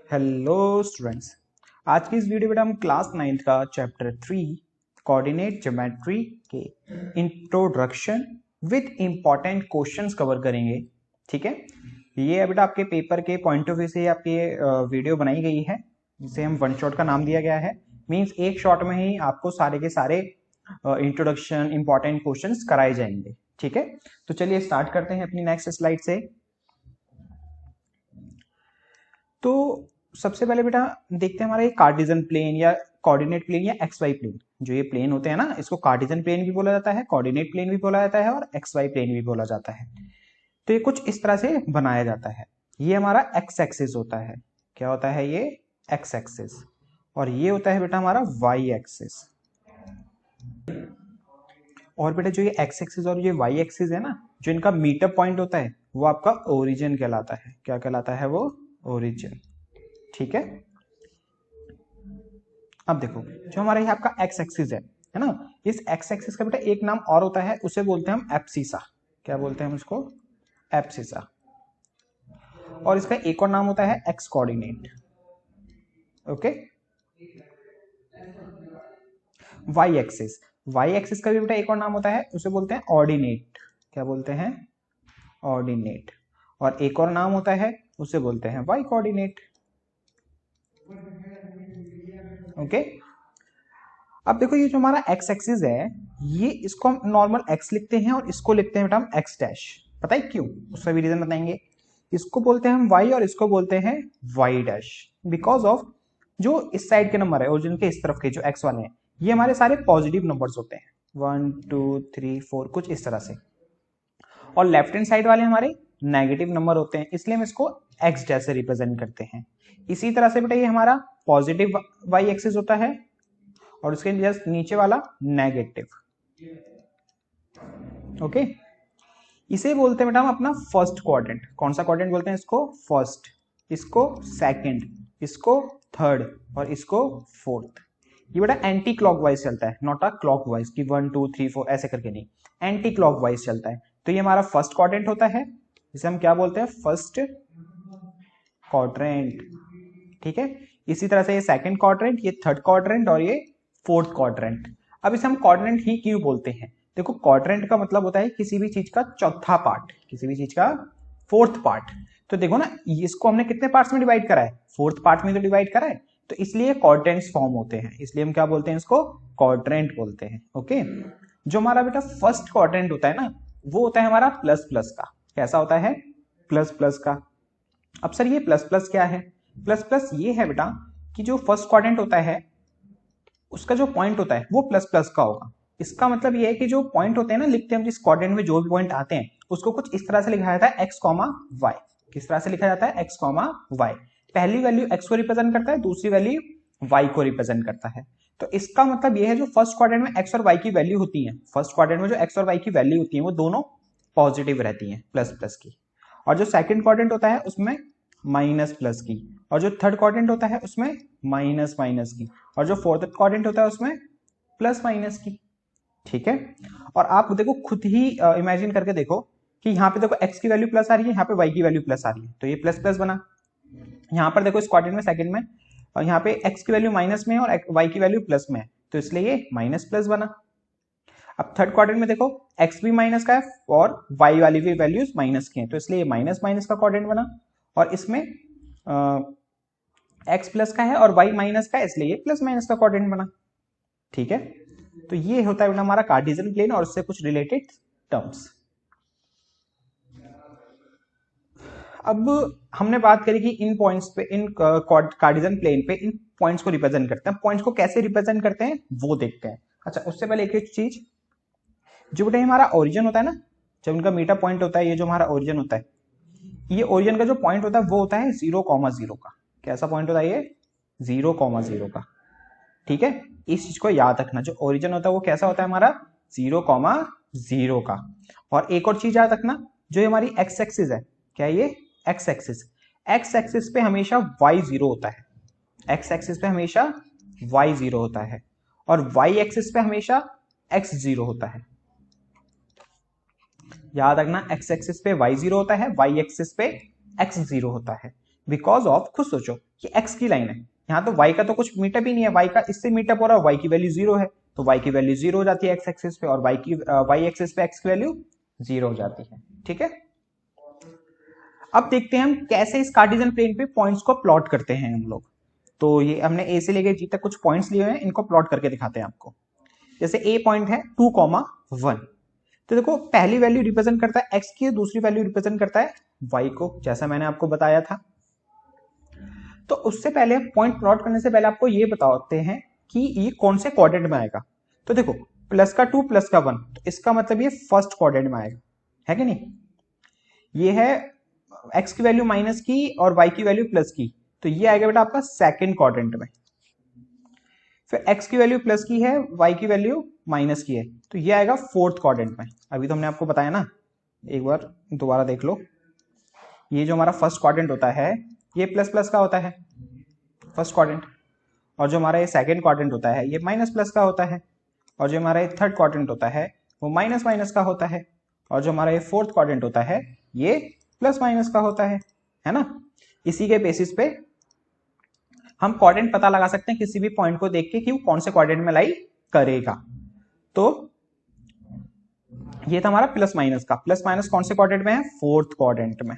Hello students. आज की इस वीडियो में हम क्लास 9th का चैप्टर 3 कोऑर्डिनेट ज्योमेट्री के introduction with important questions cover करेंगे। ठीक है, ये बेटा आपके पेपर के पॉइंट ऑफ व्यू से आपकी ये वीडियो बनाई गई है, जिसे हम वन शॉट का नाम दिया गया है। मींस एक शॉट में ही आपको सारे के सारे इंट्रोडक्शन इंपॉर्टेंट क्वेश्चंस कराए जाएंगे। ठीक है, तो चलिए स्टार्ट करते हैं अपनी नेक्स्ट स्लाइड से। तो सबसे पहले बेटा देखते हैं हमारा ये कार्टेशियन प्लेन या कोऑर्डिनेट प्लेन या एक्स वाई प्लेन। जो ये प्लेन होते हैं ना, इसको कार्टेशियन प्लेन भी बोला जाता है, कोऑर्डिनेट प्लेन भी बोला जाता है और एक्स वाई प्लेन भी बोला जाता है। तो ये कुछ इस तरह से बनाया जाता है। ये हमारा एक्स एक्सिस होता है। क्या होता है ये? X axis. और ये होता है बेटा हमारा वाई एक्सिस। और बेटा जो ये एक्स एक्सिस और ये वाई एक्सिस है ना, जो इनका मीटअप पॉइंट होता है वो आपका ओरिजिन कहलाता है। क्या कहलाता है वो? ओरिजिन। ठीक है, अब देखो जो हमारा ये आपका एक्स एक्सिस है ना, इस एक्स एक्सिस का बेटा एक नाम और होता है, उसे बोलते हैं हम एब्सिसा। क्या बोलते हैं हम उसको? एब्सिसा। और इसका एक और नाम होता है X coordinate. Okay, Y axis. Y axis का भी बेटा एक और नाम होता है, उसे बोलते हैं ऑर्डिनेट। क्या बोलते हैं? ऑर्डिनेट। और एक और नाम होता है, उसे बोलते हैं वाई कोऑर्डिनेट। ओके, अब देखो ये जो हमारा एक्स एक्सिस है, ये इसको हम नॉर्मल एक्स लिखते हैं और इसको लिखते हैं बेटा हम एक्स डैश। पता है क्यों? उसका भी रीजन बताएंगे। इसको बोलते हैं हम वाई और इसको बोलते हैं वाई डैश, बिकॉज ऑफ जो इस साइड के नंबर है ओरिजिन के इस तरफ के जो एक्स वाले हैं, ये हमारे सारे पॉजिटिव नंबर्स होते हैं, 1 2 3 4 कुछ इस तरह से। और लेफ्ट हैंड साइड वाले हमारे नेगेटिव नंबर होते हैं, इसलिए हम इसको एक्स डैश से रिप्रेजेंट करते हैं। इसी तरह से बेटा ये हमारा पॉजिटिव वाई एक्सिस होता है और उसके जस्ट नीचे वाला नेगेटिव। ओके, इसे बोलते हैं बेटा हम अपना फर्स्ट क्वाड्रेंट। कौन सा क्वाड्रेंट बोलते हैं इसको? फर्स्ट। इसको सेकंड, इसको थर्ड और इसको फोर्थ। ये बेटा एंटी क्लॉकवाइज चलता है, नॉट अ क्लॉकवाइज कि 1 2 3 4 ऐसे करके नहीं, एंटी क्लॉकवाइज चलता है। तो ये हमारा फर्स्ट क्वाड्रेंट होता है, जिसे हम क्या बोलते हैं? First quadrant. ठीक है, इसी तरह से ये सेकंड क्वाड्रेंट, ये थर्ड क्वाड्रेंट और ये फोर्थ क्वाड्रेंट। अब इसे हम क्वाड्रेंट ही क्यों बोलते हैं? देखो क्वाड्रेंट का मतलब होता है किसी भी चीज का चौथा पार्ट, किसी भी चीज का फोर्थ पार्ट। तो देखो ना, इसको हमने कितने पार्ट्स में डिवाइड करा है? फोर्थ पार्ट में तो डिवाइड करा है, तो इसलिए क्वाड्रेंट्स फॉर्म होते हैं, इसलिए हम क्या बोलते हैं? इसको क्वाड्रेंट बोलते हैं। ओके, जो हमारा बेटा फर्स्ट क्वाड्रेंट होता है ना, वो होता है हमारा प्लस प्लस का। कैसा होता है? प्लस प्लस का। अब सर ये प्लस प्लस क्या है? प्लस प्लस ये है बेटा कि जो फर्स्ट क्वाड्रेंट होता है उसका जो पॉइंट होता है वो प्लस प्लस का होगा। इसका मतलब ये है कि जो पॉइंट होते हैं ना, लिखते हैं हम जिस क्वाड्रेंट में जो भी पॉइंट आते हैं उसको कुछ इस तरह से लिखा जाता है एक्स कॉमा वाई। किस तरह से लिखा जाता है? X comma Y. पहली वैल्यू एक्स को रिप्रेजेंट करता है, दूसरी वैल्यू वाई को रिप्रेजेंट करता है। तो इसका मतलब ये है जो फर्स्ट क्वाड्रेंट में एक्स और वाई की वैल्यू होती है, फर्स्ट क्वाड्रेंट में जो एक्स और वाई की वैल्यू होती है वो दोनों पॉजिटिव रहती है, प्लस प्लस की। और जो सेकंड क्वाड्रेंट होता है उसमें माइनस प्लस की, और जो थर्ड क्वाड्रेंट होता है उसमें माइनस माइनस की, और जो फोर्थ क्वाड्रेंट होता है उसमें प्लस माइनस की। ठीक है, और आप देखो खुद ही इमेजिन करके देखो कि यहाँ पे देखो x की वैल्यू प्लस आ रही है, यहाँ पे y की वैल्यू प्लस आ रही है, तो ये प्लस प्लस बना। यहाँ पर देखो इस क्वाड्रेंट में सेकंड में, और यहाँ पे x की वैल्यू माइनस में है और y की वैल्यू प्लस में है, तो इसलिए ये माइनस प्लस बना। अब थर्ड क्वाड्रेंट में देखो x भी माइनस का है और y वाली भी वैल्यूज माइनस की है, तो इसलिए माइनस माइनस का क्वाड्रेंट बना। और इसमें x प्लस का है और y माइनस का है, इसलिए ये प्लस माइनस का क्वाड्रेंट बना। ठीक है, तो ये होता है हमारा कार्टेशियन प्लेन और उससे कुछ रिलेटेड टर्म्स। अब हमने बात करी कि इन पॉइंट्स पे, इन कार्टेशियन प्लेन पे इन पॉइंट्स को रिप्रेजेंट करते हैं। पॉइंट्स को कैसे रिप्रेजेंट करते हैं वो देखते हैं। अच्छा, उससे पहले एक चीज, जो बेटा हमारा ओरिजिन होता है ना, जब उनका मीटा पॉइंट होता है, ये जो हमारा ओरिजिन होता है, ये ओरिजिन का जो पॉइंट होता है वो होता है 0,0 का। कैसा पॉइंट होता है ये? 0,0 का। ठीक है, इस चीज को याद रखना, जो ओरिजिन होता है वो कैसा होता है हमारा? 0,0 का। और एक और चीज याद रखना, जो हमारी एक्स एक्सिस है, क्या ये? X axis. एक्स एक्सिस पे हमेशा y 0 होता है, एक्स एक्सिस पे हमेशा y 0 होता है, और y एक्सिस पे हमेशा x 0 होता है। याद रखना, एक्स एक्सिस पे y 0 होता है, y एक्सिस पे x 0 होता है। बिकॉज ऑफ, खुद सोचो कि x की लाइन है, यहाँ तो y का तो कुछ मीटअप ही नहीं है, y का इससे मीटअप हो रहा है, y की वैल्यू 0 है, तो y की वैल्यू 0 हो जाती है x एक्सिस पे, और y एक्सिस पे x की वैल्यू 0 हो जाती है। ठीक है, अब देखते हैं हम कैसे इस कार्टेशियन प्लेन पे पॉइंट्स को प्लॉट करते हैं हम लोग। तो ये हमने ए से लेके जी तक कुछ पॉइंट्स लिए हुए हैं, इनको प्लॉट करके दिखाते हैं आपको। जैसे ए पॉइंट है 2,1, तो देखो पहली वैल्यू रिप्रेजेंट करता है x की, दूसरी वैल्यू रिप्रेजेंट करता है y को, जैसा मैंने आपको बताया था। तो उससे पहले पॉइंट प्लॉट करने से पहले आपको ये बताते हैं कि ये कौन से क्वाड्रेंट में आएगा। तो देखो प्लस का 2 प्लस का 1, तो इसका मतलब ये फर्स्ट क्वाड्रेंट में आएगा, है कि नहीं। ये है x की वैल्यू माइनस की और y की वैल्यू प्लस की, तो ये आएगा बेटा आपका सेकंड क्वाड्रेंट में। फिर x की वैल्यू प्लस की है, y की वैल्यू माइनस की है, तो ये आएगा फोर्थ क्वाड्रेंट में। अभी तो हमने आपको बताया ना, एक बार दोबारा देख लो। ये जो हमारा फर्स्ट क्वाड्रेंट होता है ये प्लस प्लस का होता है, फर्स्ट क्वाड्रेंट, और जो हमारा ये सेकंड क्वाड्रेंट होता है ये माइनस प्लस का होता है, और जो हमारा ये थर्ड क्वाड्रेंट होता है वो माइनस माइनस का होता है, और जो हमारा ये फोर्थ क्वाड्रेंट होता है ये प्लस माइनस का होता है ना। इसी के बेसिस पे हम क्वाड्रेंट पता लगा सकते हैं किसी भी पॉइंट को देख के कि वो कौन से क्वाड्रेंट में लाई करेगा। तो ये था हमारा प्लस माइनस का, प्लस माइनस कौन से क्वाड्रेंट में है, फोर्थ क्वाड्रेंट में।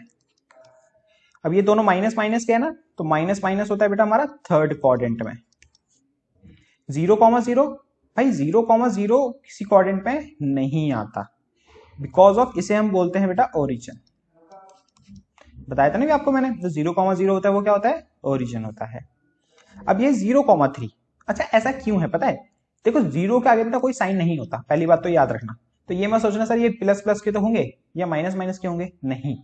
अब ये दोनों माइनस माइनस के है ना, तो माइनस माइनस होता है बेटा हमारा थर्ड क्वाड्रेंट में। 0,0, भाई 0,0 किसी क्वाड्रेंट में नहीं आता, बिकॉज ऑफ इसे हम बोलते हैं बेटा ओरिजिन। बताया था ना भी आपको मैंने, जो 0,0 होता है वो क्या होता है, ओरिजिन होता है। अब ये 0,3, अच्छा ऐसा क्यों है पता है, देखो 0 के आगे बेटा कोई साइन नहीं होता, पहली बात तो याद रखना। तो ये मत सोचना सर ये प्लस प्लस के तो होंगे या माइनस माइनस के होंगे, नहीं,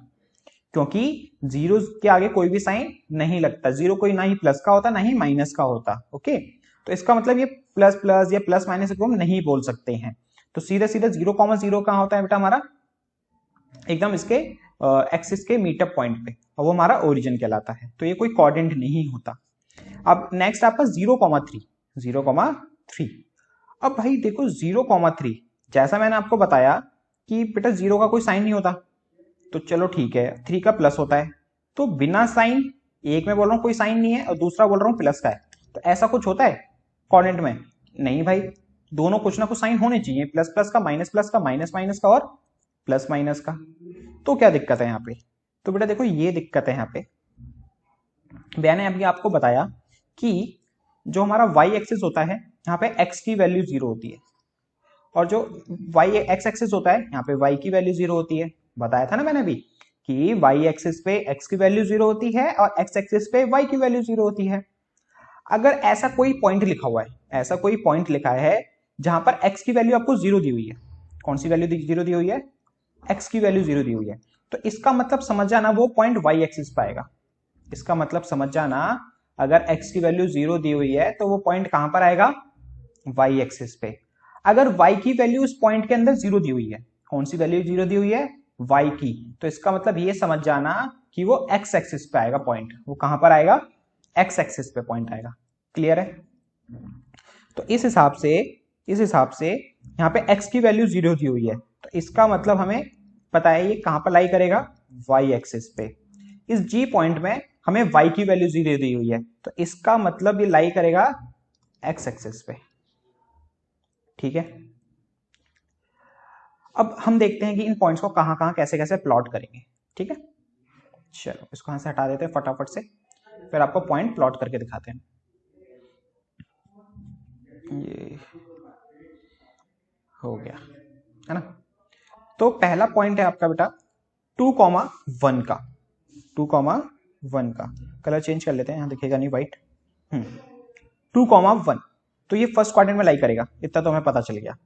क्योंकि 0 के आगे कोई भी साइन नहीं लगता। 0 कोई ना ही प्लस का होता ना ही माइनस का होता, ओके। तो इसका मतलब ये प्लस प्लस या प्लस माइनस को हम नहीं बोल सकते हैं। तो सीधा सीधा 0,0 कहां होता है बेटा हमारा, एकदम इसके एक्सिस के मीटअप पॉइंट पे, और वो हमारा ओरिजिन कहलाता है। तो ये कोई क्वाड्रेंट नहीं होता। अब नेक्स्ट आपका 0,3, 0,3। अब भाई देखो 0,3, जैसा मैंने आपको बताया कि बेटा 0 का कोई साइन नहीं होता, तो चलो ठीक है 3 का प्लस होता है, तो बिना साइन, एक में बोल रहा हूं कोई साइन नहीं है और दूसरा बोल रहा हूं प्लस का है, तो ऐसा कुछ होता है क्वाड्रेंट में, नहीं भाई, दोनों कुछ ना कुछ साइन होने चाहिए, प्लस प्लस का, माइनस माइनस का और प्लस माइनस का। तो क्या दिक्कत है यहाँ पे, तो बेटा देखो ये दिक्कत है यहाँ पे। मैंने अभी आपको बताया कि जो हमारा y एक्सिस होता है यहाँ पे x की वैल्यू 0 होती है, और जो x एक्सिस होता है यहाँ पे y की वैल्यू 0 होती है। बताया था ना मैंने अभी कि y एक्सिस पे x की वैल्यू 0 होती है और x एक्सिस पे y की वैल्यू 0 होती है। अगर ऐसा कोई पॉइंट लिखा हुआ है, ऐसा कोई पॉइंट लिखा है जहां पर x की वैल्यू आपको 0 दी हुई है, कौन सी वैल्यू 0 दी हुई है, x की वैल्यू 0 दी हुई है, तो इसका मतलब समझ जाना वो पॉइंट y एक्सिस पे आएगा। इसका मतलब समझ जाना अगर x की वैल्यू 0 दी हुई है तो वो पॉइंट कहां पर आएगा, y एक्सिस पे। अगर y की वैल्यू उस पॉइंट के अंदर 0 दी हुई है, कौन सी वैल्यू 0 दी हुई है, y की, तो इसका मतलब ये समझ जाना कि वो x एक्सिस पे आएगा पॉइंट, वो कहां पर आएगा, x एक्सिस पे पॉइंट आएगा। क्लियर है। तो इस हिसाब से यहाँ पे x की वैल्यू 0 दी हुई है, तो इसका मतलब हमें पता है ये कहां पर लाई करेगा, y एक्सिस पे। इस g पॉइंट में हमें y की वैल्यू 0 दी हुई है, तो इसका मतलब ये लाई करेगा x एक्सिस पे। ठीक है, अब हम देखते हैं कि इन पॉइंट्स को कहां कहां कैसे कैसे प्लॉट करेंगे। ठीक है, चलो इसको यहां से हटा देते हैं फटाफट से, फिर आपको पॉइंट प्लॉट करके दिखाते हैं। ये हो गया है ना। तो पहला पॉइंट है आपका बेटा 2,1 का, 2,1 का कलर चेंज कर लेते हैं, यहां दिखेगा नहीं व्हाइट। 2,1, तो ये फर्स्ट क्वाड्रेंट में लाई करेगा, इतना तो हमें पता चल गया।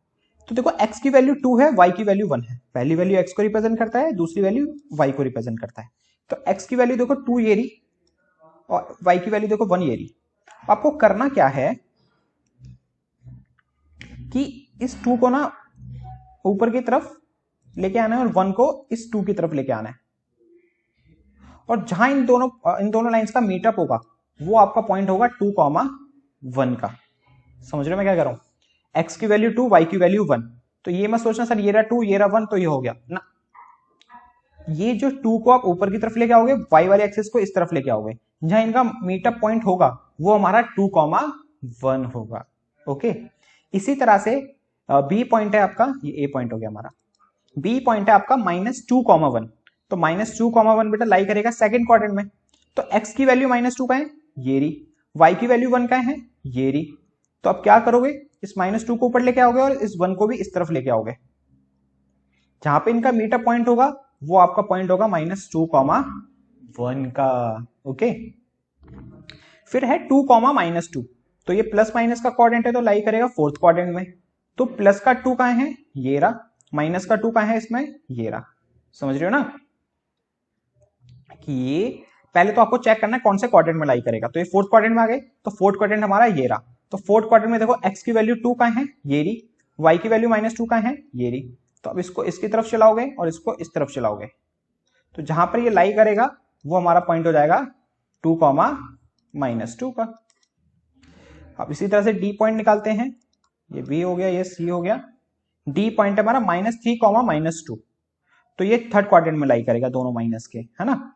तो देखो x की वैल्यू 2 है, y की वैल्यू 1 है, पहली वैल्यू x को रिप्रेजेंट करता है, दूसरी वैल्यू y को रिप्रेजेंट करता है। तो x की वैल्यू देखो 2 ये रही और y की वैल्यू देखो 1 ये रही। आपको करना क्या है कि इस 2 को ना ऊपर की तरफ लेके आना है और 1 को इस 2 की तरफ लेके आना है, और जहां इन दोनों लाइंस का मीटअप होगा वो आपका पॉइंट होगा 2,1 का। समझ रहे हो मैं क्या कर रहा हूं, x की वैल्यू 2, y की वैल्यू 1, तो ये मत सोचना सर ये रहा 2 ये रहा 1 तो ये हो गया ना, ये जो 2 को आप ऊपर की तरफ लेके आओगे, y वाले एक्सिस को इस तरफ लेके आओगे, जहां इनका मीटअप पॉइंट होगा वो हमारा 2,1 होगा। ओके, इसी तरह से बी पॉइंट है आपका, ये ए पॉइंट हो गया हमारा, बी पॉइंट है आपका -2,1, तो -2,1 बेटा लाई करेगा सेकंड क्वाड्रेंट में। तो x की वैल्यू -2 का है, ये रही, y की वैल्यू 1 का है, ये रही। तो अब क्या करोगे, इस -2 को ऊपर लेके आओगे और इस 1 को भी इस तरफ लेके आओगे, जहां पे इनका मीटअप पॉइंट होगा वो आपका पॉइंट होगा -2,1 का। ओके, फिर है 2,-2, तो ये प्लस माइनस का क्वाड्रेंट है तो लाई करेगा फोर्थ क्वाड्रेंट में। तो प्लस का 2 कहां है, ये रहा, माइनस का 2 कहां है इसमें, ये रहा। समझ रहे हो ना कि ये पहले तो आपको चेक करना है कौन से क्वाड्रेंट में लाई करेगा। तो ये फोर्थ क्वाड्रेंट में आ गए, तो फोर्थ क्वाड्रेंट हमारा ये रहा। तो फोर्थ क्वाड्रेंट में देखो x की वैल्यू 2 कहां है, ये रही, y की वैल्यू -2 कहां है, ये रही। तो अब इसको इसकी तरफ चलाओगे और इसको इस तरफ चलाओगे, तो जहां पर ये लाई करेगा वो हमारा पॉइंट हो जाएगा 2,-2 का। अब इसी तरह से डी पॉइंट निकालते हैं, ये बी हो गया, ये सी हो गया, डी पॉइंट है हमारा -3, -2, तो ये थर्ड क्वाड्रेंट में लाई करेगा, दोनों माइनस के, है ना।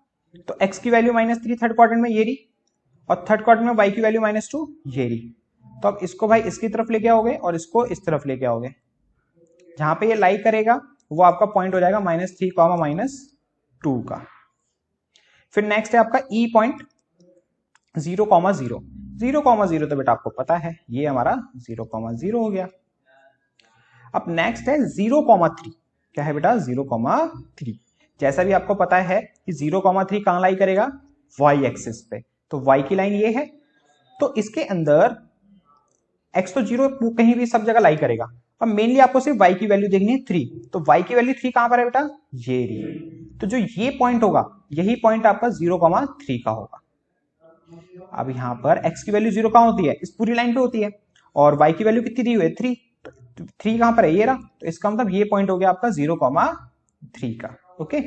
तो x की वैल्यू -3 थर्ड क्वाड्रेंट में ये रही, और थर्ड क्वाड्रेंट में y की वैल्यू -2 ये रही। तो अब इसको भाई इसकी तरफ लेके आओगे और इसको इस तरफ लेके आओगे, जहां पे ये लाई करेगा वो आपका पॉइंट हो जाएगा -3, -2 का। फिर नेक्स्ट है आपका ई पॉइंट 0,0, 0,0 तो बेटा आपको पता है ये हमारा 0,0 हो गया। अब नेक्स्ट है 0,3, क्या है बेटा 0,3। जैसा भी आपको पता है कि 0,3 कहां लाई करेगा, y एक्सिस पे, तो y की लाइन ये है, तो इसके अंदर x तो 0 कहीं भी सब जगह लाई करेगा। अब मेनली आपको सिर्फ y की वैल्यू देखनी है 3, तो y की वैल्यू 3 कहां पर है बेटा, ये रही। तो जो ये पॉइंट होगा यही पॉइंट आपका 0,3 का होगा। अब यहां पर x की वैल्यू 0 कहां होती है, इस पूरी लाइन पे होती है, और y की वैल्यू कितनी दी हुई है 3, तो 3 कहां पर है, ये रहा। तो इसका मतलब ये पॉइंट हो गया आपका 0,3 का। ओके,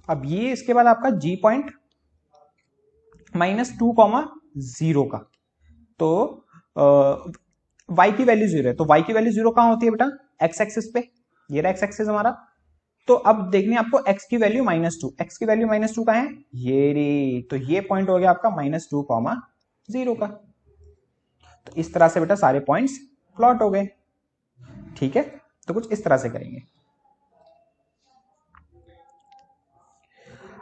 अब ये इसके बाद आपका g पॉइंट -2,0 का, तो y की वैल्यू 0 है, तो y की वैल्यू 0 कहां होती है बेटा, x एक्सिस पे, ये रहा x एक्सिस हमारा। तो अब देखनी है आपको x की वैल्यू -2, x की वैल्यू -2 कहां है, ये रे, तो ये पॉइंट हो गया आपका -2,0 का। तो इस तरह से बेटा सारे पॉइंट्स प्लॉट हो गए। ठीक है, तो कुछ इस तरह से करेंगे।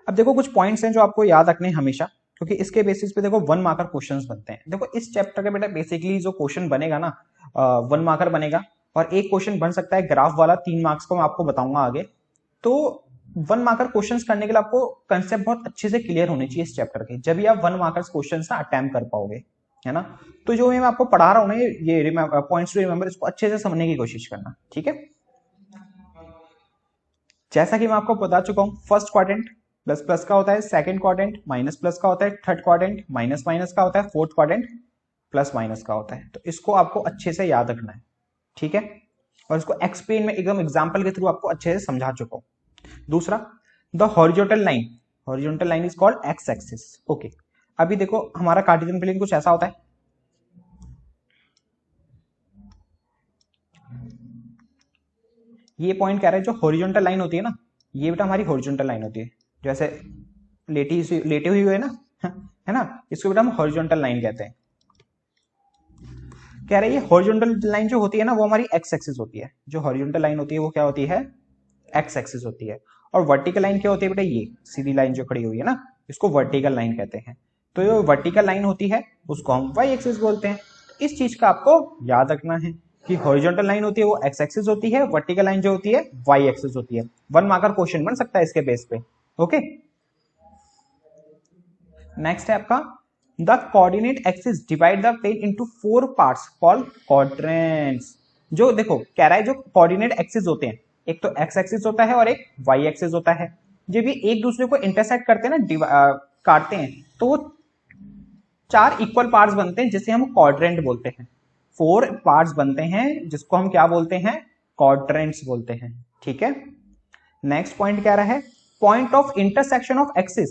अब देखो कुछ पॉइंट्स हैं जो आपको याद रखने हैं हमेशा, क्योंकि इसके बेसिस पे देखो 1 मार्कर क्वेश्चंस बनते हैं। देखो इस चैप्टर का बेटा बेसिकली जो क्वेश्चन बनेगा ना 1 मार्कर बनेगा, और एक क्वेश्चन बन सकता है ग्राफ वाला 3 मार्क्स का, मैं आपको बताऊंगा आगे। तो 1 मार्कर क्वेश्चंस करने के लिए आपको कंसेप्ट बहुत अच्छे से क्लियर होने चाहिए इस चैप्टर के, जब भी आप 1 मार्कर क्वेश्चंस ना अटेम्प्ट कर पाओगे, है ना। तो जो मैं आपको पढ़ा रहा हूं ना, ये पॉइंट्स टू रिमेंबर, इसको अच्छे से समझने की कोशिश करना। ठीक है, जैसा कि मैं आपको बता चुका हूं, फर्स्ट क्वाड्रेंट प्लस प्लस का होता है, सेकंड क्वाड्रेंट माइनस प्लस का होता है, थर्ड क्वाड्रेंट माइनस माइनस का होता है, फोर्थ क्वाड्रेंट प्लस माइनस का होता है। तो इसको आपको अच्छे से याद रखना है। ठीक है, और इसको एक्सप्लेन में एकदम एग्जांपल के थ्रू आपको अच्छे से समझा चुका हूं। दूसरा, the horizontal line is called x axis. Okay, अभी देखो हमारा कार्टेशियन प्लेन कुछ ऐसा होता है, ये पॉइंट कह रहा है जो हॉरिजॉन्टल लाइन होती है ना, ये बेटा हमारी हॉरिजॉन्टल लाइन होती है, जैसे लेटे हुई है ना, है ना, इसको बेटा हम हॉरिजॉन्टल लाइन कहते हैं। कह रहे हैं हॉरिजॉन्टल लाइन जो होती है ना वो हमारी एक्स एक्सिस होती है, जो हॉरिजॉन्टल लाइन होती है वो क्या होती है, एक्स एक्सिस होती है। और वर्टिकल लाइन क्या होती है बेटा, ये सीधी लाइन जो खड़ी हुई है ना, इसको वर्टिकल लाइन कहते हैं। तो जो वर्टिकल लाइन होती है उसको हम वाई एक्सिस बोलते हैं। इस चीज का आपको याद रखना है कि हॉरिजॉन्टल लाइन होती है वो एक्स एक्सिस होती है, वर्टिकल लाइन जो होती है वाई एक्सिस होती है। 1 मार्कर क्वेश्चन बन सकता है इसके बेस पे। ओके, नेक्स्ट है आपका the coordinate axis divide the plane into 4 parts called quadrants. जो देखो कह रहा है जो कोऑर्डिनेट एक्सिस होते हैं, एक तो एक्स एक्सिस होता है और एक वाई एक्सिस होता है, जब ये एक दूसरे को इंटरसेक्ट करते हैं ना, काटते हैं, तो वो 4 इक्वल पार्ट्स बनते हैं जिसे हम क्वाड्रेंट बोलते हैं। 4 पार्ट्स बनते हैं जिसको हम क्या बोलते हैं, क्वाड्रेंट्स बोलते हैं। ठीक है, नेक्स्ट पॉइंट कह रहा है point of intersection of axis,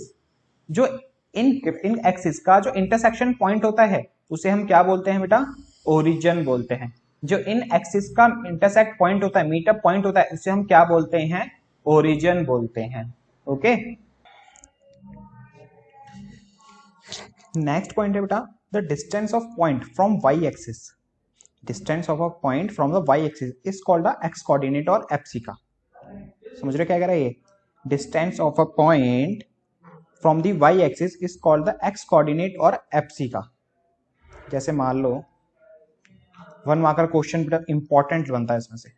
जो इन एक्सिस का जो इंटरसेक्शन पॉइंट होता है उसे हम क्या बोलते हैं बेटा, ओरिजिन बोलते हैं। जो इन एक्सिस का इंटरसेक्ट पॉइंट होता है, मीटअप पॉइंट होता है, उसे हम क्या बोलते हैं, ओरिजिन बोलते हैं। ओके, नेक्स्ट पॉइंट है बेटा the distance of point from Y axis, distance of a point from the Y axis is called the X coordinate और एप्सिका। समझ रहे क्या कह रहा है ये, distance of a point from the Y axis is called the X coordinate और abscissa. जैसे मान लो 1 मार्कर क्वेश्चन बेटा इंपॉर्टेंट बनता है इसमें से,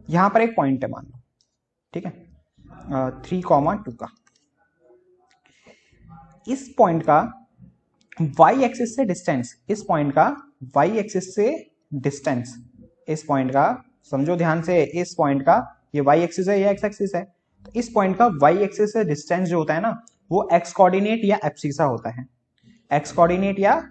यहां पर एक पॉइंट है मान लो, ठीक है 3,2 का, इस पॉइंट का वाई एक्सिस से डिस्टेंस, इस पॉइंट का वाई एक्सिस से डिस्टेंस, इस पॉइंट का समझो ध्यान से, इस पॉइंट का ये वाई एक्सिस है, ये एक्स एक्सिस है, तो इस पॉइंट का वाई एक्सिस से डिस्टेंस जो होता है ना वो एक्स कोऑर्डिनेट या एप्सिसा होता है, एक्स कोऑर्डिनेट या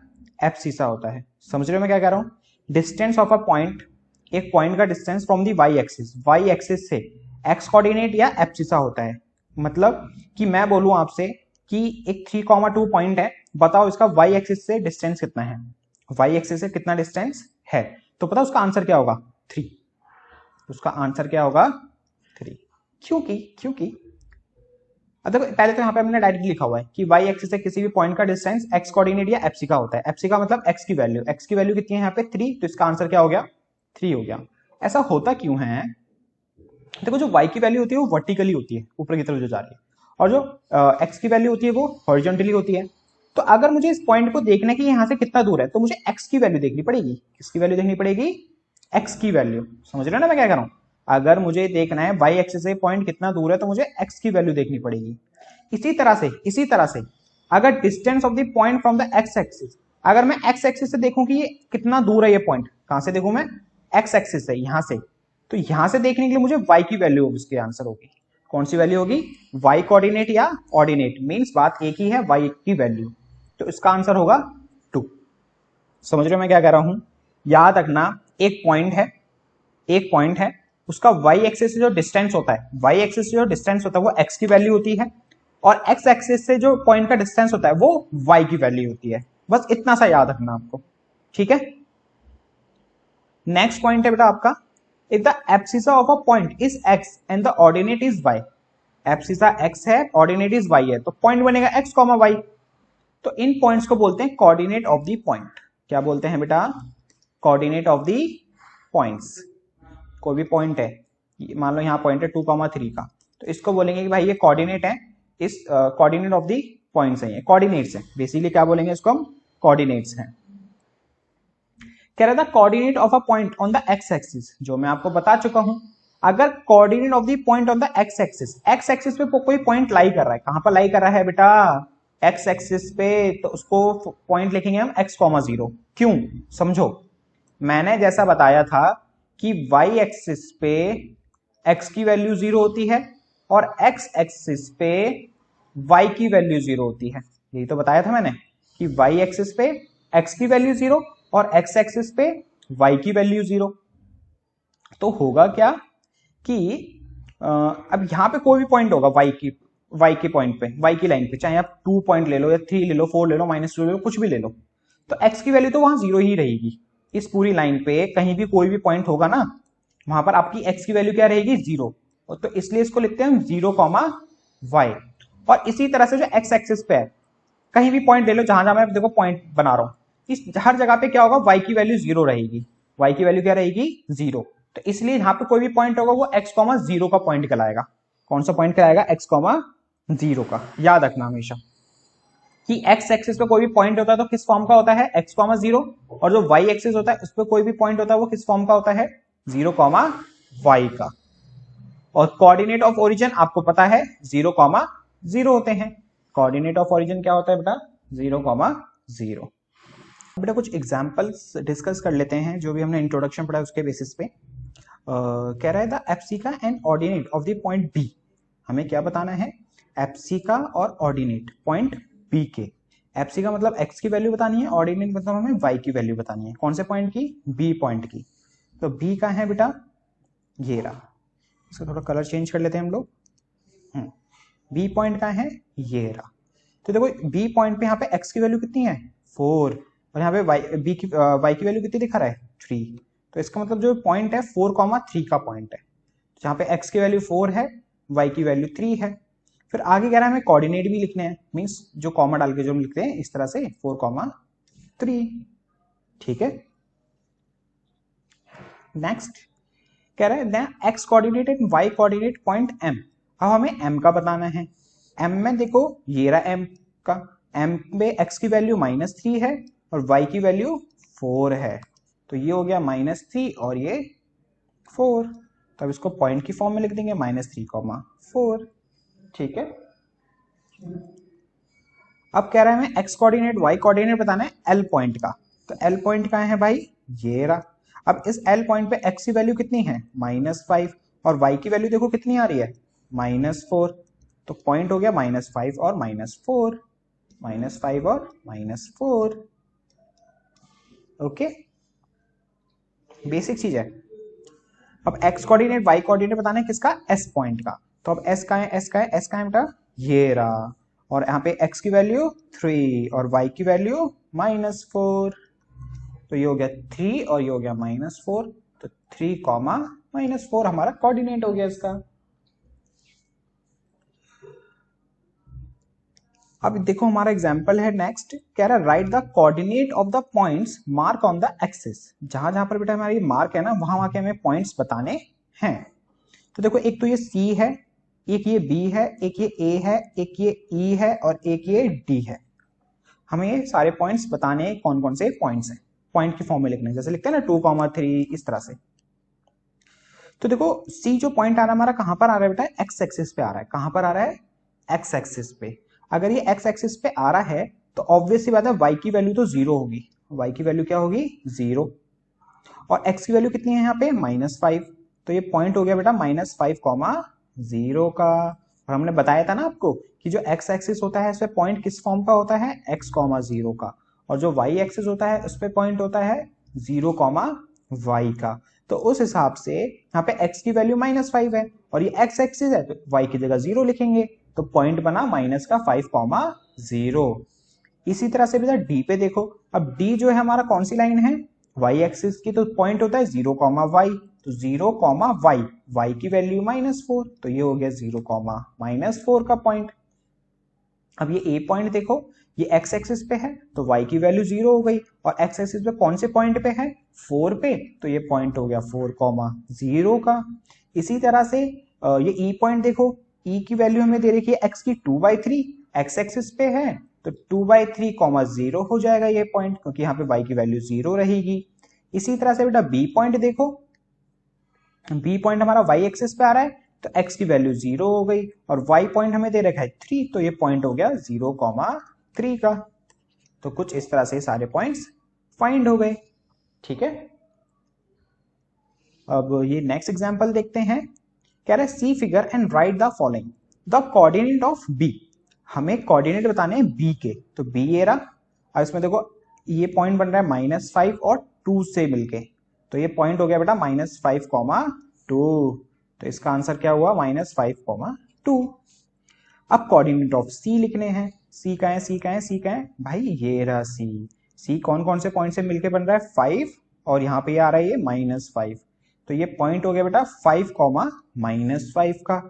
एप्सिसा होता है। समझ रहे हो मैं क्या कह रहा हूं, डिस्टेंस ऑफ अ पॉइंट, एक पॉइंट का distance from the Y axis, Y axis से एक्स कोऑर्डिनेट या एप्सिसा होता है। मतलब कि मैं बोलूं आपसे कि एक 3,2 पॉइंट है, बताओ इसका वाई एक्सिस से डिस्टेंस कितना है, वाई एक्सिस से कितना डिस्टेंस है, तो पता उसका आंसर क्या होगा 3, उसका आंसर क्या होगा 3। क्योंकि देखो पहले तो यहाँ पे हमने डायरेक्टली लिखा हुआ है कि वाई एक्सिस से किसी भी पॉइंट का डिस्टेंस एक्स कोऑर्डिनेट या एप्सिका होता है, एप्सिका मतलब एक्स की वैल्यू कितनी है यहाँ पे 3, तो इसका आंसर क्या हो गया 3 हो गया। ऐसा होता क्यों है, देखो जो y की वैल्यू होती है वो वर्टिकली होती है, ऊपर की तरफ जो जा रही है, और जो x की वैल्यू होती है वो हॉरिजॉन्टली होती है। तो अगर मुझे इस पॉइंट को देखना है कि यहाँ से कितना दूर है, तो मुझे x की वैल्यू देखनी पड़ेगी, किसकी वैल्यू देखनी पड़ेगी, x की वैल्यू। समझ रहे हो ना मैं क्या कर रहा हूँ, अगर मुझे देखना है y एक्सिस से पॉइंट कितना दूर है तो मुझे x की वैल्यू देखनी पड़ेगी। इसी तरह से अगर distance of the point from the x axis, अगर मैं x एक्सिस से देखूं कि ये कितना दूर है, ये पॉइंट कहां से देखूं मैं, x एक्सिस से, यहां से, तो यहां से देखने के लिए मुझे y की वैल्यू होगी, उसके आंसर होगी कौन सी वैल्यू होगी, y कोऑर्डिनेट या ऑर्डिनेट, मींस बात एक ही है, y की वैल्यू, तो इसका आंसर होगा 2। समझ रहे हो मैं क्या कह रहा हूं, याद रखना एक पॉइंट है उसका y एक्सिस से जो डिस्टेंस होता है, y एक्सिस से जो डिस्टेंस होता है वो x की वैल्यू होती है, और x एक्सिस से जो पॉइंट का डिस्टेंस होता है वो y की वैल्यू होती है, बस इतना सा याद रखना आपको, ठीक है। नेक्स्ट पॉइंट है बेटा आपका, if the abscissa of a point is x and the ordinate is y, abscissa x है, ordinate is y है, तो पॉइंट बनेगा x, y, तो इन पॉइंट्स को बोलते हैं कोऑर्डिनेट ऑफ द पॉइंट। क्या बोलते हैं बेटा, कोऑर्डिनेट ऑफ द पॉइंट्स। कोई भी पॉइंट है, मान लो यहाँ पॉइंट है 2,3 का, तो इसको बोलेंगे कि भाई ये कोऑर्डिनेट है, इस कोऑर्डिनेट ऑफ द पॉइंट्स है, ये कोऑर्डिनेट्स है, बेसिकली क्या बोलेंगे इसको हम, कोऑर्डिनेट्स हैं। कह रहा था coordinate of a point on the X axis, जो मैं आपको बता चुका हूं, अगर coordinate of the point on the X axis पे कोई पॉइंट लाई कर रहा है, कहां पर लाई कर रहा है बेटा, एक्स एक्सिस पे, तो उसको पॉइंट लिखेंगे हम x, 0। क्यों, समझो, मैंने जैसा बताया था कि y एक्सिस पे x की वैल्यू 0 होती है और x एक्सिस पे y की वैल्यू 0 होती है, यही तो बताया था मैंने कि y एक्सिस पे x की वैल्यू 0 और x एक्सिस पे y की वैल्यू 0। तो होगा क्या कि अब यहां पे कोई भी पॉइंट होगा y के पॉइंट पे, y की लाइन पे, चाहे आप 2 पॉइंट ले लो या 3 ले लो, 4 ले लो, -2 ले लो, कुछ भी ले लो, तो x की वैल्यू तो वहां 0 ही रहेगी। इस पूरी लाइन पे कहीं भी कोई भी पॉइंट होगा ना, वहां पर आपकी x की वैल्यू क्या रहेगी, 0, तो इसलिए इसको लिखते हैं हम 0, y। और इसी तरह से जो x एक्सिस पे है, कहीं भी पॉइंट ले लो, जहां जहां मैं देखो पॉइंट बना रहा हूं, इस हर जगह पे क्या होगा, y की वैल्यू 0 रहेगी, y की वैल्यू क्या रहेगी 0, तो इसलिए यहां पे कोई भी पॉइंट होगा वो x, 0 का पॉइंट कहलाएगा। कौन सा पॉइंट कहलाएगा, x, 0 का। याद रखना हमेशा कि x एक्सिस पे कोई भी पॉइंट होता है तो किस फॉर्म का होता है, x, 0, और जो y एक्सिस होता है उस पर कोई भी पॉइंट होता है वो किस फॉर्म का होता है, 0, y का। और कोऑर्डिनेट ऑफ ओरिजिन आपको पता है 0, 0 होते हैं। कोऑर्डिनेट ऑफ ओरिजिन क्या होता है बेटा, 0, 0। बेटा कुछ एग्जांपल्स डिस्कस कर लेते हैं, जो भी हमने इंट्रोडक्शन पढ़ा उसके बेसिस पे। कह रहा है the abscissa and ordinate of the point B, हमें क्या बताना है, एप्सिका और ऑर्डिनेट पॉइंट बी के। एप्सिका मतलब x की वैल्यू बतानी है, ऑर्डिनेट मतलब हमें y की वैल्यू बतानी है। कौन से पॉइंट की, बी पॉइंट की। तो बी का है बेटा, ये रहा, इसका थोड़ा कलर चेंज कर लेते हैं हम लोग। बी पॉइंट का है, ये रहा। तो देखो बी पॉइंट पे यहाँ पे x की वैल्यू कितनी है, 4, और यहाँ पे y की वैल्यू कितनी दिखा रहा है, 3। तो इसका मतलब जो पॉइंट है 4, 3 का पॉइंट है। जहाँ पे x की वैल्यू 4 है y की वैल्यू 3 है। फिर आगे कह रहा है हमें कोऑर्डिनेट भी लिखने हैं, मींस जो कॉमा डाल के जो हम लिखते हैं इस तरह से 4,3। ठीक है, नेक्स्ट कह रहा है then x coordinate and y coordinate point m। अब हमें m का बताना है। m में देखो ये रहा m का, m में x की वैल्यू -3 है और y की वैल्यू 4 है, तो ये हो गया -3 और ये 4। तो अब इसको पॉइंट की फॉर्म में लिख देंगे -3,4। ठीक है, अब कह रहा है हमें x कोऑर्डिनेट y कोऑर्डिनेट बताना है l पॉइंट का। तो l पॉइंट कहाँ है भाई, ये रहा। अब इस l पॉइंट पे x की वैल्यू कितनी है -5 और y की वैल्यू देखो कितनी आ रही है -4, तो पॉइंट हो गया -5 और -4, -5 और -4। ओके, बेसिक चीज है। अब x कोऑर्डिनेट y कोऑर्डिनेट बताना है किसका, s पॉइंट का। तो अब s का है, s का है, s का है बेटा ये रहा, और यहाँ पे x की वैल्यू 3 और y की वैल्यू -4, तो ये हो गया 3 और ये हो गया -4, तो 3, -4 हमारा कोऑर्डिनेट हो गया इसका। अब देखो हमारा एग्जांपल है नेक्स्ट, कह रहा है right the coordinate of the points mark on the axis. जहां जहां पर बेटा हमारी मार्क है ना, वहां वहां के हमें पॉइंट्स बताने हैं। तो देखो एक तो ये C है, एक ये B है, एक ये A है, एक ये E है और एक ये D है। हमें ये सारे पॉइंट्स बताने हैं, कौन कौन से पॉइंट्स हैं, पॉइंट की फॉर्म में लिखना है, जैसे लिखते हैं ना 2,3 इस तरह से। तो देखो C जो पॉइंट आ रहा है हमारा कहां पर आ रहा है बेटा, एक्स एक्सिस पे आ रहा है। कहां पर आ रहा है, एक्स एक्सिस पे। अगर ये एक्स एक्सिस पे आ रहा है तो ऑब्वियस सी बात है y की वैल्यू तो 0 होगी। y की वैल्यू क्या होगी, 0, और x की वैल्यू कितनी है यहाँ पे -5, तो ये पॉइंट हो गया बेटा -5,0 का। और हमने बताया था ना आपको कि जो x एक्सिस होता है इसमें पॉइंट किस फॉर्म का होता है, x, 0 का, और जो y एक्सिस होता है उस पे पॉइंट होता है 0, y का। तो उस हिसाब से यहाँ पे x की वैल्यू -5 है और ये x एक्सिस है, तो y की जगह 0 लिखेंगे, तो पॉइंट बना -5,0। इसी तरह से बेटा d पे देखो, अब d जो है हमारा कौन सी लाइन है, y एक्सिस की, तो पॉइंट होता है 0, y, तो 0, y, y की वैल्यू -4, तो ये हो गया 0, -4 का पॉइंट। अब ये a पॉइंट देखो, ये x एक्सिस पे है तो y की वैल्यू 0 हो गई, और x एक्सिस पे कौन से पॉइंट पे है, 4 पे, तो ये पॉइंट हो गया 4, 0 का। इसी तरह से ये e पॉइंट देखो, e की वैल्यू हमें दे रखी है x की 2/3, x एक्सिस पे है तो 2/3, 0 हो जाएगा ये पॉइंट, क्योंकि यहाँ पे y की वैल्यू 0 रहेगी। इसी तरह से बेटा b पॉइंट देखो, b पॉइंट हमारा y एक्सिस पे आ रहा है तो x की वैल्यू 0 हो गई, और y पॉइंट हमें दे रखा है 3, तो ये पॉइंट हो गया 0, 3 का। तो कुछ इस तरह से सारे पॉइंट्स फाइंड हो गए। ठीक है, अब ये नेक्स्ट एग्जांपल देखते हैं। कह रहा है see figure and write the following the coordinate of b। हमें कोऑर्डिनेट बताने हैं b के, तो b ये रहा, और इसमें देखो ये पॉइंट बन रहा है -5 और 2 से मिलके, तो ये पॉइंट हो गया बेटा -5, 2, तो इसका आंसर क्या हुआ -5, 2। अब कोऑर्डिनेट ऑफ c लिखने हैं। c का है, c का है, c का है भाई, ये रहा c। c कौन कौन से पॉइंट से मिलके बन रहा है, 5, और यहाँ पे आ रहा है ये -5, तो ये पॉइंट हो गया बेटा 5, -5 का।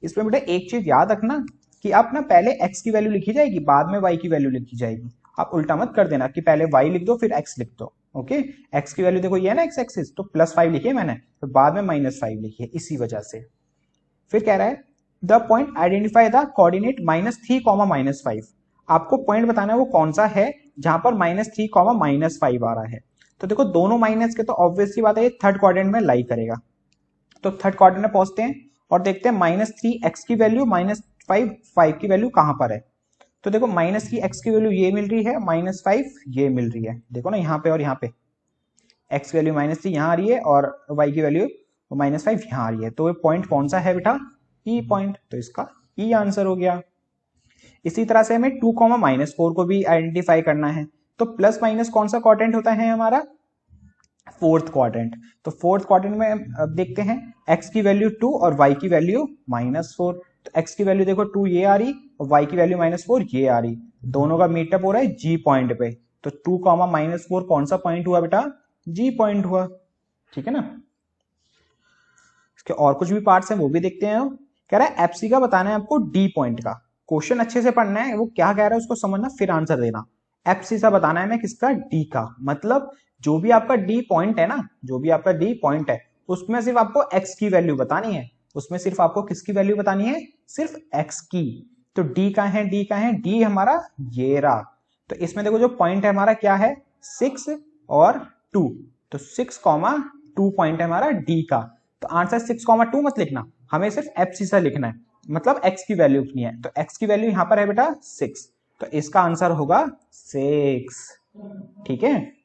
इसमें बेटा एक चीज याद रखना कि आप ना पहले x की वैल्यू लिखी जाएगी, बाद में y की वैल्यू लिखी जाएगी। आप उल्टा मत कर देना कि पहले y लिख दो फिर x लिख दो। ओके, x की वैल्यू देखो ये है ना x एक्सिस, तो +5 लिखी है मैंने, तो बाद में -5 लिखी है, इसी वजह से। फिर कह रहा है the point identify the coordinate -3, -5। आपको पॉइंट बताना है वो कौन सा है जहां पर -3, -5 आ रहा है। तो देखो दोनों माइनस के, तो ऑब्वियस सी बात है ये थर्ड क्वाड्रेंट में लाई करेगा। तो थर्ड क्वाड्रेंट में पहुंचते हैं और देखते हैं -3 x की वैल्यू, -5 5 की वैल्यू कहां पर है। तो देखो -3 x की वैल्यू ये मिल रही है, -5 ये मिल रही है, देखो ना यहाँ पे और यहाँ पे x की वैल्यू -3 यहाँ आ रही है और y की वैल्यू -5 यहाँ आ रही है। तो ये पॉइंट कौन सा है बेटा, E पॉइंट, तो इसका E आंसर हो गया। इसी तरह से हमें 2, -4 को भी आइडेंटिफाई करना है। तो प्लस माइनस कौन सा क्वाड्रेंट होता है हमारा, फोर्थ क्वाड्रेंट। तो फोर्थ क्वाड्रेंट में अब देखते हैं x की वैल्यू 2 और y की वैल्यू -4। तो x की वैल्यू देखो 2 ये आ रही और y की वैल्यू -4 ये आ रही, दोनों का मीटअप हो रहा है G पॉइंट पे। तो 2, -4 कौन सा पॉइंट हुआ बेटा, G पॉइंट हुआ। ठीक है ना, इसके और कुछ भी पार्ट्स हैं वो भी देखते हैं। कह रहा है एफसी का बताना है आपको डी पॉइंट का। क्वेश्चन अच्छे से पढ़ना है, वो क्या कह रहा है उसको समझना फिर आंसर देना। एफसी सा बताना है मैं किसका, डी का। मतलब जो भी आपका डी पॉइंट है ना, जो भी आपका डी पॉइंट है उसमें सिर्फ आपको एक्स की वैल्यू बतानी है, उसमें सिर्फ आपको किसकी वैल्यू बतानी है, सिर्फ एक्स की। तो डी का है, डी का है, डी हमारा ये रहा। तो इसमें देखो जो पॉइंट है हमारा क्या है, 6 और 2। तो 6,2 पॉइंट है हमारा डी का। तो आंसर 6,2 मत लिखना, हमें सिर्फ एफसी सा लिखना है, मतलब एक्स की वैल्यू लिखनी है। तो एक्स की वैल्यू यहां पर है बेटा 6, तो इसका आंसर होगा 6। ठीक है।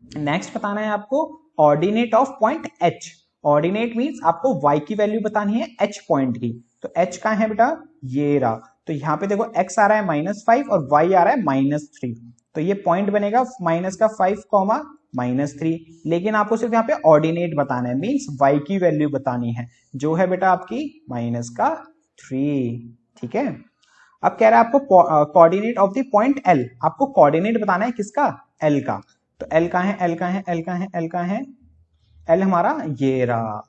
नेक्स्ट बताना है आपको ordinate of point H. Ordinate means आपको y की वैल्यू बतानी है एच पॉइंट की। तो h कहां है बेटा, ये रहा। तो यहाँ पे देखो x आ रहा है -5 और y आ रहा है -3। तो ये पॉइंट बनेगा माइनस का 5, -3। लेकिन आपको सिर्फ यहाँ पे ऑर्डिनेट बताना है, मींस y की वैल्यू बतानी है, जो है बेटा आपकी -3। ठीक है। अब कह रहा है आपको coordinate of the point L। आपको कोऑर्डिनेट बताना है किसका, L का। तो L कहां है, L कहां है, L कहां है, L कहां है, L हमारा ये रहा।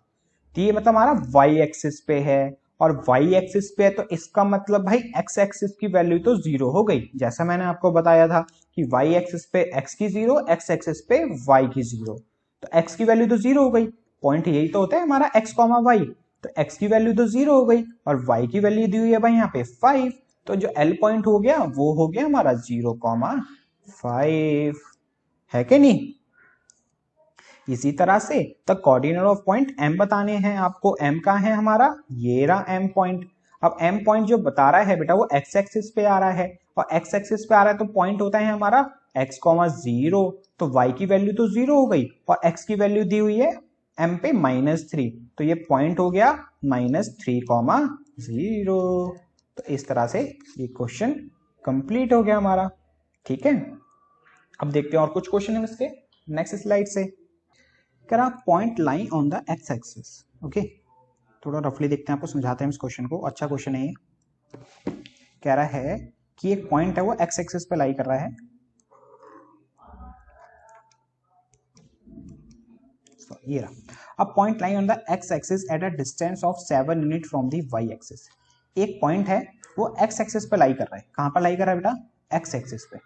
तो ये मतलब हमारा y एक्सिस पे है, और y एक्सिस पे है तो इसका मतलब भाई x एक्सिस की वैल्यू तो 0 हो गई। जैसा मैंने आपको बताया था कि y एक्सिस पे x की 0, x एक्सिस पे y की 0। तो x की वैल्यू तो 0 हो गई, पॉइंट यही तो होता है हमारा x, y। तो x की वैल्यू तो 0 हो गई और y की वैल्यू दी हुई है भाई यहाँ पे 5। तो जो L पॉइंट हो गया वो हो गया हमारा 0,5, है कि नहीं। इसी तरह से the coordinate of point M बताने हैं आपको। M का है हमारा ये रहा M पॉइंट। अब M पॉइंट जो बता रहा है बेटा वो x एक्सिस पे आ रहा है, और x एक्सिस पे आ रहा है तो पॉइंट होता है हमारा x, 0। तो y की वैल्यू तो 0 हो गई और x की वैल्यू दी हुई है M पे -3। तो ये पॉइंट हो गया -3,0। तो इस तरह से ये क्वेश्चन कंप्लीट हो गया हमारा। ठीक है। अब देखते हैं और कुछ क्वेश्चन है इसके नेक्स्ट स्लाइड से। कह रहा point lying on the X axis. Okay, थोड़ा रफली देखते हैं, आपको समझाते हैं इस क्वेश्चन को। अच्छा क्वेश्चन है ये। कह रहा है कि एक पॉइंट है वो एक्स एक्सिस पे लाई कर रहा है, ये रहा। अब point lying on the X axis at a distance of 7 unit from the Y axis. एक पॉइंट है वो एक्स एक्सिस पे लाई कर रहा है। कहां पर लाई कर रहा है बेटा, एक्स एक्सिस पे।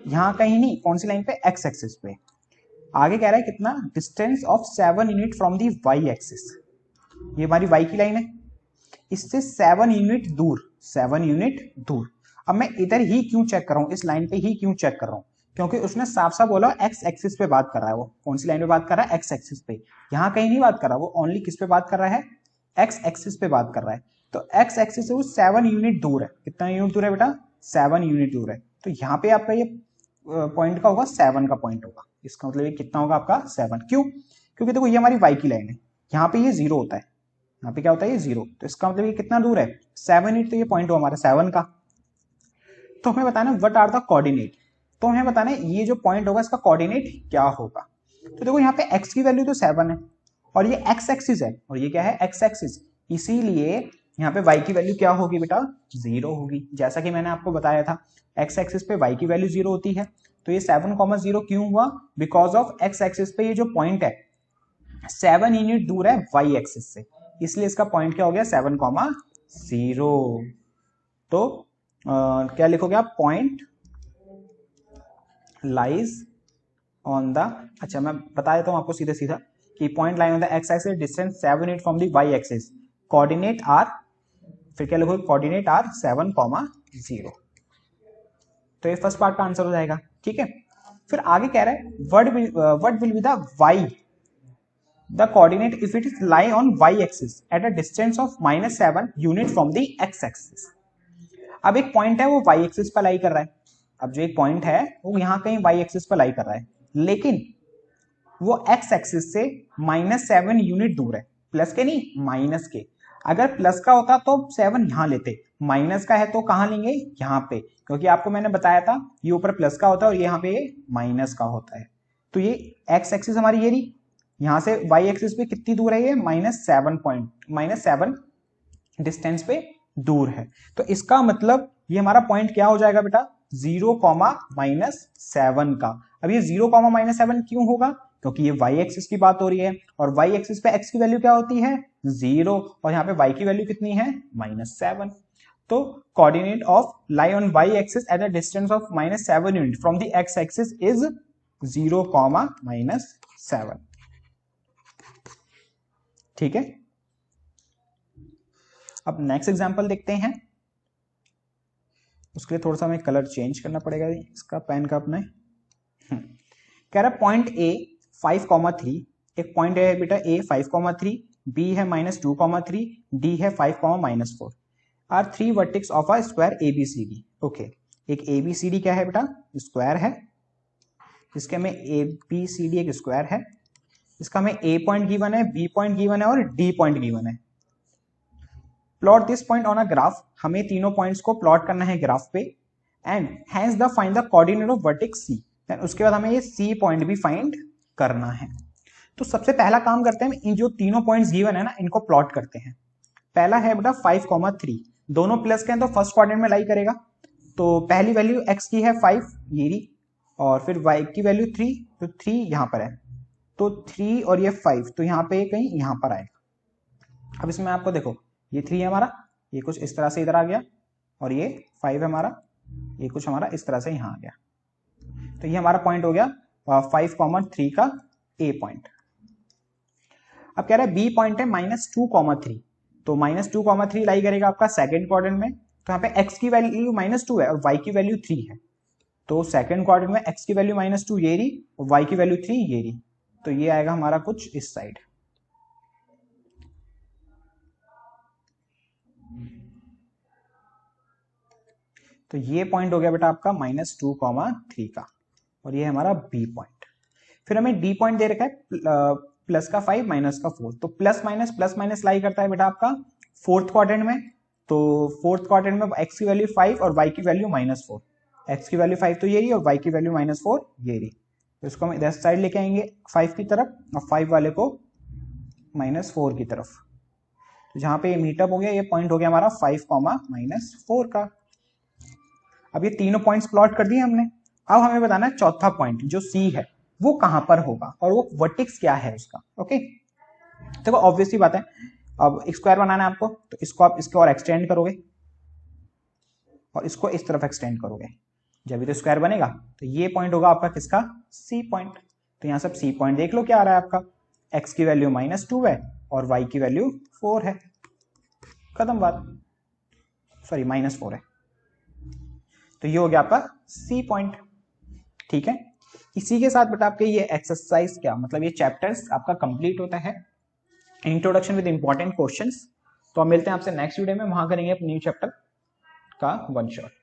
यहां कहीं नहीं, कौन सी लाइन पे, एक्स एक्सिस पे। आगे कह रहा है कितना, distance of 7 unit from the Y axis. ये हमारी वाई की लाइन है, इससे 7 यूनिट दूर, 7 यूनिट दूर। अब मैं इधर ही क्यों चेक कर रहा हूं, इस लाइन पे ही क्यों चेक कर रहा हूं, क्योंकि उसने साफ साफ बोला एक्स एक्सिस पे बात कर रहा है। वो कौन सी लाइन पे बात कर रहा है, एक्स एक्सिस पे। यहां कहीं नहीं बात कर रहा, वो ओनली किस पे बात कर रहा है, एक्स एक्सिस पे बात कर रहा है। तो एक्स एक्सिस से वो 7 यूनिट दूर है। कितना यूनिट दूर है बेटा, 7 यूनिट दूर है। तो यहाँ पे आपका ये पॉइंट का होगा 7 का पॉइंट होगा। इसका मतलब ये कितना होगा आपका 7। क्यों, क्योंकि देखो ये हमारी वाई की लाइन है, यहाँ पे ये 0 होता है, यहाँ पे क्या होता है ये 0। तो इसका मतलब ये कितना दूर है, 7 यूनिट। तो ये पॉइंट हो हमारा 7 का। तो हमें बताना है व्हाट आर द कोऑर्डिनेट। तो हमें बताना है ये जो पॉइंट होगा इसका कोऑर्डिनेट क्या होगा। तो देखो यहाँ पे x की वैल्यू तो 7 है और ये x एक्सिस है, और ये क्या है, x एक्सिस। इसीलिए यहाँ पे y की वैल्यू क्या होगी बेटा, 0 होगी। जैसा कि मैंने आपको बताया था x एक्सिस पे y की वैल्यू 0 होती है। तो ये 7,0 क्यों हुआ, बिकॉज ऑफ x एक्सिस पे ये जो पॉइंट है 7 यूनिट दूर है y एक्सिस से, इसलिए इसका पॉइंट क्या हो गया 7,0। तो क्या लिखोगे आप, पॉइंट लाइज ऑन द, अच्छा मैं बता देता हूं आपको सीधे सीधा कि point lying on the X axis distance 7 unit from the Y axis, coordinate are, फिर क्या लिखोगे, कोऑर्डिनेट आर 7,0। तो ये फर्स्ट पार्ट का आंसर हो जाएगा। ठीक है। फिर आगे कह रहा है what will be the Y the coordinate if it is lie on Y axis at a distance of -7 unit from the X axis. अब एक पॉइंट है वो वाई एक्सिस पर लाई कर रहा है। अब जो एक पॉइंट है वो यहां कहीं वाई एक्सिस पर लाई कर रहा है, लेकिन वो एक्स एक्सिस से -7 यूनिट दूर है। प्लस के नहीं, माइनस के। अगर प्लस का होता तो 7 यहां लेते, माइनस का है तो कहां लेंगे, यहां पे, क्योंकि आपको मैंने बताया था ये ऊपर प्लस का होता है और ये यहाँ पे माइनस का होता है। तो ये एक्स एक्सिस हमारी ये रही, यहां से वाई एक्सिस पे कितनी दूर है, ये -7 डिस्टेंस पे दूर है। तो इसका मतलब ये हमारा पॉइंट क्या हो जाएगा बेटा, 0, -7 का। अब ये 0, -7 क्यों होगा, क्योंकि ये वाई एक्सिस की बात हो रही है और वाई एक्सिस पे एक्स की वैल्यू क्या होती है 0 और यहाँ पे वाई की वैल्यू कितनी है -7। तो coordinate of lie on Y axis at the distance of -7 unit from the X axis is 0, -7। ठीक है, अब नेक्स्ट एग्जांपल देखते हैं। उसके लिए थोड़ा सा हमें कलर चेंज करना पड़ेगा इसका पेन का अपने। कह रहा पॉइंट ए 5,3, एक पॉइंट है बेटा ए 5,3, बी है -2,3, डी है 5,-4 are 3 vertex of a square ABCD. Okay, एक एबीसीडी क्या है बेटा स्क्वायर है, इसके में एबीसीडी एक स्क्वायर है, इसका हमें ए पॉइंट गिवन है, बी पॉइंट गिवन है और डी पॉइंट गिवन है। Plot this point on a graph, हमें तीनों पॉइंट्स को प्लॉट करना है ग्राफ पे and hence the find the coordinate of vertex C. Then उसके बाद हमें ये सी पॉइंट भी फाइंड करना है। तो सबसे पहला काम करते हैं, इन जो तीनों पॉइंट्स गिवन है ना इनको प्लॉट करते हैं। पहला है बेटा 5,3, दोनों प्लस के हैं तो फर्स्ट क्वाड्रेंट में लाई करेगा। तो पहली वैल्यू एक्स की है 5 ये रही, और फिर वाई की वैल्यू 3, तो 3 यहाँ पर है, तो 3 और ये 5 तो यहाँ पे कहीं यहाँ पर आएगा। अब इसमें आपको देखो ये 3 है हमारा, ये कुछ इस तरह से इधर आ गया, और ये 5 है हमारा, ये कुछ हमारा इस तरह से यहाँ आ गया। तो ये हमारा पॉइंट हो गया 5,3 का ए पॉइंट। अब कह रहा है बी पॉइंट है -2,3, तो -2,3 लाई करेगा आपका सेकंड क्वाड्रेंट में। तो यहाँ पे x की वैल्यू -2 है और y की वैल्यू 3 है, तो सेकंड क्वाड्रेंट में x की वैल्यू -2 ये रही और y की वैल्यू 3 ये रही, तो ये आएगा हमारा कुछ इस साइड। तो ये पॉइंट हो गया बेटा आपका -2,3 का, और ये हमारा बी पॉइंट। फिर हमें डी पॉइंट दे रखा है प्लस का 5 माइनस का 4, तो प्लस माइनस लाई करता है बेटा आपका फोर्थ क्वाड्रेंट में। तो फोर्थ क्वाड्रेंट में x की वैल्यू 5 और y की वैल्यू -4, x की वैल्यू 5 तो ये रही और y की वैल्यू -4 ये रही। तो इसको हम इधर साइड लेके आएंगे 5 की तरफ और 5 वाले को -4 की तरफ। तो जहां पे ये मीटअप हो गया, ये पॉइंट हो गया हमारा 5,-4 का। अब ये तीनों पॉइंट्स प्लॉट कर दिए हमने। अब हमें बताना है चौथा पॉइंट जो सी है वो कहां पर होगा और वो वर्टेक्स क्या है उसका। ओके, देखो ऑब्वियसली बात है, अब स्क्वायर बनाना है आपको, तो इसको आप इसके और एक्सटेंड करोगे और इसको इस तरफ एक्सटेंड करोगे, जब भी तो स्क्वायर बनेगा। तो ये पॉइंट होगा आपका किसका सी पॉइंट। तो यहां सब सी पॉइंट देख लो क्या आ रहा है आपका, एक्स की वैल्यू -2 है और वाई की वैल्यू 4 है, खत्म बात, सॉरी -4 है। तो ये हो गया आपका सी पॉइंट। ठीक है, इसी के साथ बेटा आपके ये एक्सरसाइज क्या मतलब ये चैप्टर्स आपका कंप्लीट होता है, इंट्रोडक्शन विद इंपॉर्टेंट क्वेश्चंस। तो हम मिलते हैं आपसे नेक्स्ट वीडियो में, वहां करेंगे न्यू चैप्टर का वन शॉट।